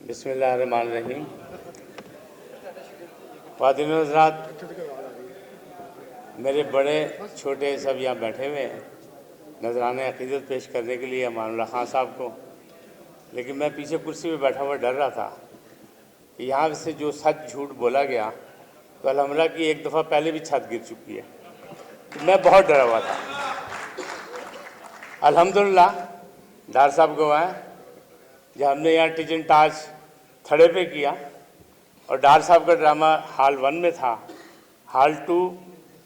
बिस्मिल्लाहिर्रहमानिर्रहीम। ख्वातीन व हज़रात, मेरे बड़े छोटे सब यहाँ बैठे हुए हैं नजराने अक़ीदत पेश करने के लिए अमानुल्लाह खान साहब को, लेकिन मैं पीछे कुर्सी पे बैठा हुआ डर रहा था कि यहाँ से जो सच झूठ बोला गया तो अल्हम्दुलिल्लाह की एक दफ़ा पहले भी छत गिर चुकी है, तो मैं बहुत डरा हुआ था। अल्हम्दुलिल्लाह डार साहब गवाह हैं, जब हमने यहाँ टीचिंग टाच थड़े पे किया और डार साहब का ड्रामा हॉल 1 में था, हॉल 2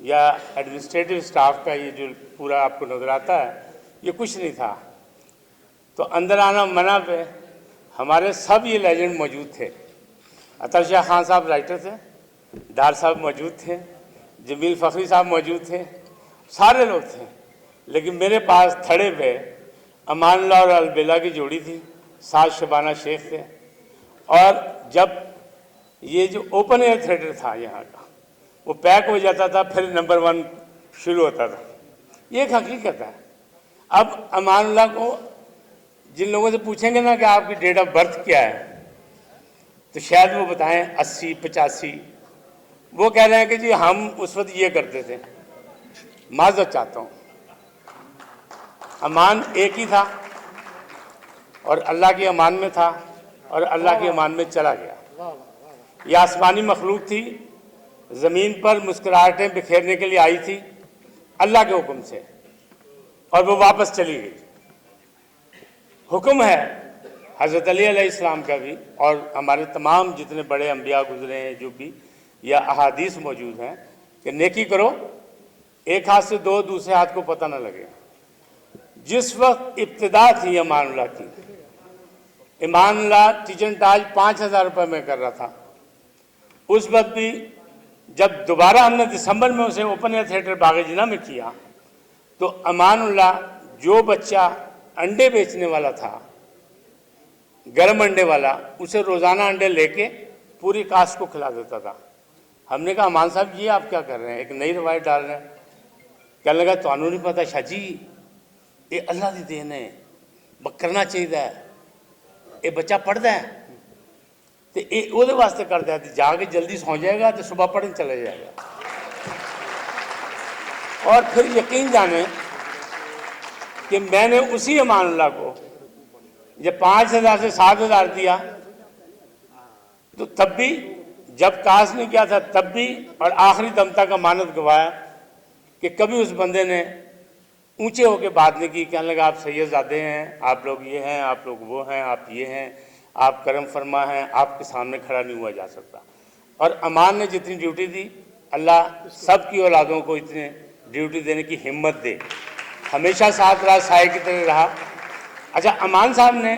या एडमिनिस्ट्रेटिव स्टाफ का ये जो पूरा आपको नज़र आता है ये कुछ नहीं था। तो अंदर आना मना पे हमारे सब ये लेजेंड मौजूद थे। अतर शाह खान साहब राइटर थे, डार साहब मौजूद थे, जमील फ़खरी साहब मौजूद थे, सारे लोग थे। लेकिन मेरे पास थड़े पे अमानुल्लाह और अलबेला की जोड़ी थी, साथ शबाना शेख थे। और जब ये जो ओपन एयर थिएटर था यहाँ का वो पैक हो जाता था, फिर नंबर 1 शुरू होता था। ये एक हकीकत है। अब अमानुल्लाह को जिन लोगों से पूछेंगे ना कि आपकी डेट ऑफ बर्थ क्या है, तो शायद वो बताएं 80 85। वो कह रहे हैं कि जी हम उस वक्त ये करते थे। माजरत चाहता हूँ, अमान एक ही था और अल्लाह की अमान में था और अल्लाह की अमान में चला गया। ये आसमानी मखलूक थी, ज़मीन पर मुस्कुराहटें बिखेरने के लिए आई थी अल्लाह के हुक्म से, और वो वापस चली गई। हुक्म है हज़रत अली अलैहिस्सलाम का भी और हमारे तमाम जितने बड़े अंबिया गुजरे हैं जो भी, या अहादीस मौजूद हैं कि नेकी करो, एक हाथ से दो, दूसरे हाथ को पता न लगे। जिस वक्त इब्तिदा थी अमानुल्लाह की, अमानुल्लाह टीचन टाज 5,000 रुपये में कर रहा था। उस वक्त भी जब दोबारा हमने दिसंबर में उसे ओपन एयर थिएटर बाग़-ए-जिन्ना में किया, तो अमानुल्लाह जो बच्चा अंडे बेचने वाला था, गर्म अंडे वाला, उसे रोज़ाना अंडे लेके पूरी कास्ट को खिला देता था। हमने कहा अमान साहब ये आप क्या कर रहे हैं, एक नई रवायत डाल रहे हैं। कहने लगा थानू नहीं पता शाह जी, ये अल्लाह की देन है, करना चाहिए। ये बच्चा पढ़ता है तो ये ਉਹਦੇ वास्ते करता है, जाके जल्दी सौ जाएगा तो सुबह पढ़ने चला जाएगा। और फिर यकीन जाने कि मैंने उसी अमानुल्लाह को जब 5,000 से 7,000 दिया, तो तब भी जब कास ने किया था तब भी, और आखिरी दम तक अमानत गवाया कि कभी उस बंदे ने ऊंचे होकर बात नहीं की। कहने लगा आप सैयदजादे हैं, आप लोग ये हैं, आप लोग वो हैं, आप ये हैं, आप करम फरमा हैं, आपके सामने खड़ा नहीं हुआ जा सकता। और अमान ने जितनी ड्यूटी दी, अल्लाह सब की औलादों को इतने ड्यूटी देने की हिम्मत दे। हमेशा साथ रहा, साए की तरह रहा। अच्छा, अमान साहब ने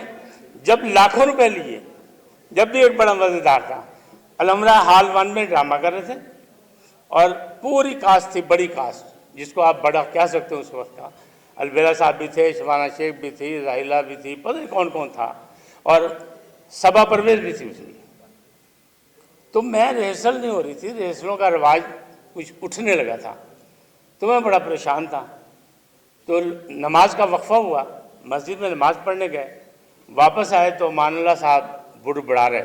जब लाखों रुपए लिए, जब भी एक बड़ा मज़ेदार था, अल्हम्दुलिल्लाह हॉल 1 में ड्रामा कर रहे थे और पूरी कास्ट थी, बड़ी कास्ट जिसको आप बड़ा कह सकते हो उस वक्त का। अलबेला साहब भी थे, शबाना शेख भी थी, राहिला भी थी, पता नहीं कौन कौन था, और सबा परवेज भी थी उसमें। तो मैं रिहर्सल नहीं हो रही थी, रिहर्सलों का रिवाज कुछ उठने लगा था, तो मैं बड़ा परेशान था। तो नमाज का वक्फा हुआ, मस्जिद में नमाज पढ़ने गए, वापस आए तो अमानुल्लाह साहब बुड़बड़ा रहे,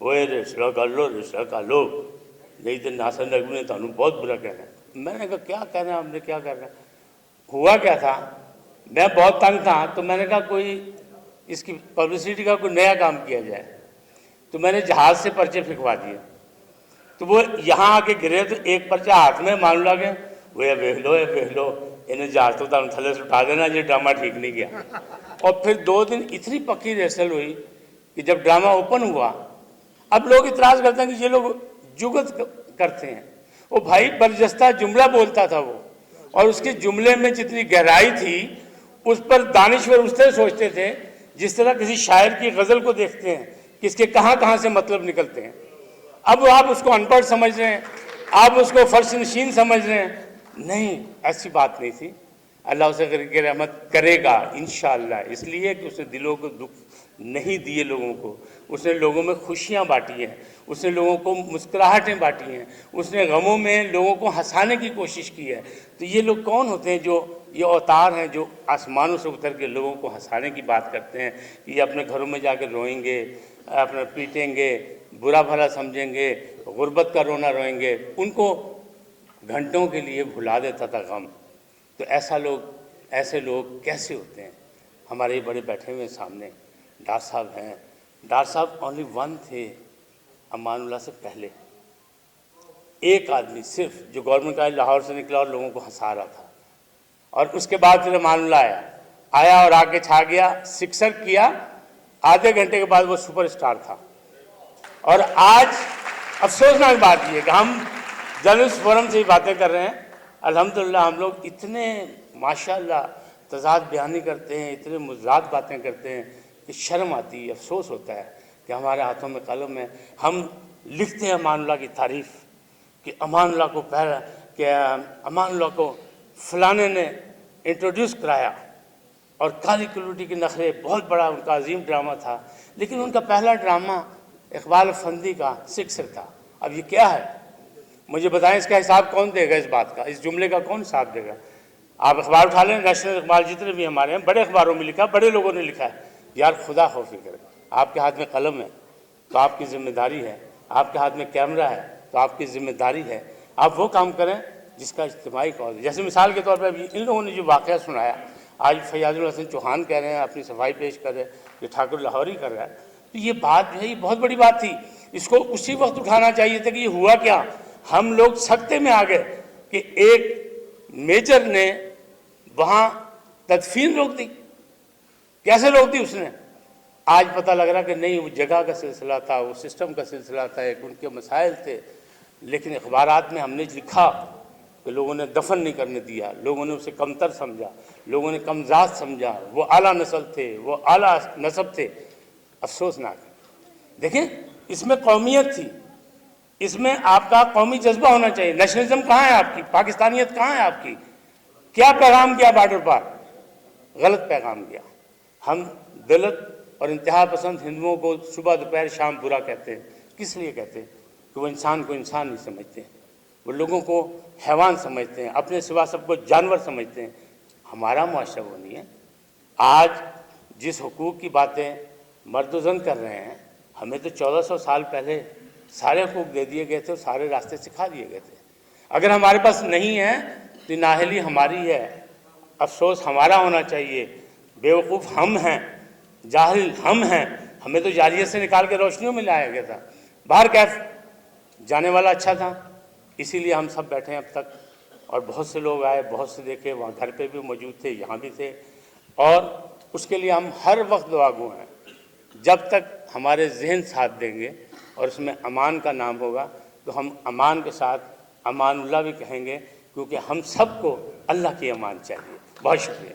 ओए रिहर्सल कर लो नहीं तो नासन नगमी ने थानू बहुत बुरा कह रहे हैं। मैंने कहा क्या कह रहे हैं, हमने क्या कर रहे हैं। हुआ क्या था, मैं बहुत तंग था, तो मैंने कहा कोई इसकी पब्लिसिटी का कोई नया काम किया जाए। तो मैंने जहाज़ से पर्चे फिकवा दिए, तो वो यहाँ आके गिरे तो एक पर्चा हाथ में मान ला गया, वो वेख लो इन्हें जहाज तो तुम थले से उठा देना, ये ड्रामा ठीक नहीं गया। और फिर 2 दिन इतनी पक्की रिहर्सल हुई कि जब ड्रामा ओपन हुआ, अब लोग इतराज़ करते हैं कि ये लोग जुगत करते हैं। वो भाई बरजस्ता जुमला बोलता था वो, और उसके जुमले में जितनी गहराई थी उस पर दानिश्वर उस तरह सोचते थे जिस तरह किसी शायर की गज़ल को देखते हैं कि इसके कहाँ से मतलब निकलते हैं। अब आप उसको अनपढ़ समझ रहे हैं, आप उसको फर्श नशीन समझ रहे हैं। नहीं, ऐसी बात नहीं थी। अल्लाह उसे करके रहमत करेगा इंशाअल्लाह, इसलिए कि उसने दिलों को दुख नहीं दिए लोगों को, उसने लोगों में खुशियाँ बांटी हैं, उसने लोगों को मुस्कुराहटें बांटी हैं, उसने गमों में लोगों को हंसाने की कोशिश की है। तो ये लोग कौन होते हैं जो ये अवतार हैं जो आसमानों से उतर के लोगों को हंसाने की बात करते हैं कि ये अपने घरों में जाकर रोएंगे, اپنا پیٹیں گے, برا بھلا سمجھیں گے, غربت کا رونا روئیں گے, ان کو گھنٹوں کے لیے بھلا دیتا تھا غم. تو ایسے لوگ کیسے ہوتے ہیں؟ ہمارے بڑے بیٹھے ہوئے سامنے ڈار صاحب ہیں. ڈار صاحب اونلی ون تھے امان اللہ سے پہلے, ایک آدمی صرف, جو گورنمنٹ کالج لاہور سے نکلا اور لوگوں کو ہنسا رہا تھا. اور اس کے بعد پھر امان اللہ آیا اور آ کے چھا گیا, سکسر کیا, آدھے گھنٹے کے بعد وہ سپر اسٹار تھا. اور آج افسوسناک بات یہ ہے کہ ہم جرنلسٹ فورم سے ہی باتیں کر رہے ہیں. الحمدللہ ہم لوگ اتنے ماشاءاللہ تضاد بیانی کرتے ہیں, اتنے مضاد باتیں کرتے ہیں کہ شرم آتی ہے, افسوس ہوتا ہے کہ ہمارے ہاتھوں میں قلم ہے. ہم لکھتے ہیں امان اللہ کی تعریف کہ امان اللہ کو امان اللہ کو فلانے نے انٹروڈیوس کرایا, اور کالی کلوٹی کے نخرے بہت بڑا ان کا عظیم ڈرامہ تھا. لیکن ان کا پہلا ڈرامہ اقبال افندی کا سکسر تھا. اب یہ کیا ہے؟ مجھے بتائیں اس کا حساب کون دے گا؟ اس بات کا, اس جملے کا کون حساب دے گا؟ آپ اخبار اٹھا لیں, نیشنل اخبار جتنے بھی ہمارے ہیں, بڑے اخباروں میں لکھا, بڑے لوگوں نے لکھا ہے. یار خدا خوفی کرے, آپ کے ہاتھ میں قلم ہے تو آپ کی ذمہ داری ہے, آپ کے ہاتھ میں کیمرہ ہے تو آپ کی ذمہ داری ہے. آپ وہ کام کریں جس کا اجتماعی کاز ہے. جیسے مثال کے طور پہ ان لوگوں نے جو واقعہ سنایا, آج فیاض الحسن چوہان کہہ رہے ہیں, اپنی صفائی پیش کر رہے ہیں, یہ ٹھاکر لاہوری کر رہا ہے. تو یہ بات جو ہے یہ بہت بڑی بات تھی. اس کو اسی وقت اٹھانا چاہیے تھا کہ یہ ہوا کیا. ہم لوگ سکتے میں آ گئے کہ ایک میجر نے وہاں تدفین روک دی. کیسے روک دی اس نے؟ آج پتہ لگ رہا کہ نہیں, وہ جگہ کا سلسلہ تھا, وہ سسٹم کا سلسلہ تھا, ایک ان کے مسائل تھے. لیکن اخبارات میں ہم نے لکھا کہ لوگوں نے دفن نہیں کرنے دیا, لوگوں نے اسے کمتر سمجھا, لوگوں نے کمزاد سمجھا, وہ اعلیٰ نسل تھے, وہ اعلیٰ نسب تھے. افسوسناک. دیکھیں اس میں قومیت تھی, اس میں آپ کا قومی جذبہ ہونا چاہیے. نیشنلزم کہاں ہے آپ کی؟ پاکستانیت کہاں ہے آپ کی؟ کیا پیغام کیا بارڈر پر؟ غلط پیغام کیا. ہم دلت اور انتہا پسند ہندوؤں کو صبح دوپہر شام برا کہتے ہیں. کس لیے کہتے ہیں؟ کہ وہ انسان کو انسان نہیں سمجھتے, وہ لوگوں کو حیوان سمجھتے ہیں, اپنے سوا سب کو جانور سمجھتے ہیں. ہمارا معاشرہ وہ نہیں ہے. آج جس حقوق کی باتیں مرد و زن کر رہے ہیں, ہمیں تو 1400 سال پہلے سارے حقوق دے دیے گئے تھے اور سارے راستے سکھا دیے گئے تھے. اگر ہمارے پاس نہیں ہے تو نااہلی ہماری ہے, افسوس ہمارا ہونا چاہیے. بیوقوف ہم ہیں, جاہل ہم ہیں. ہمیں تو جاہلیت سے نکال کے روشنیوں میں لایا گیا تھا. باہر کیف جانے والا اچھا تھا, اسی لیے ہم سب بیٹھے ہیں اب تک. اور بہت سے لوگ آئے, بہت سے دیکھے, وہاں گھر پہ بھی موجود تھے, یہاں بھی تھے. اور اس کے لیے ہم ہر وقت دعا گو ہیں. جب تک ہمارے ذہن ساتھ دیں گے اور اس میں امان کا نام ہوگا تو ہم امان کے ساتھ امان اللہ بھی کہیں گے, کیونکہ ہم سب کو اللہ کی امان چاہیے. بہت شکریہ.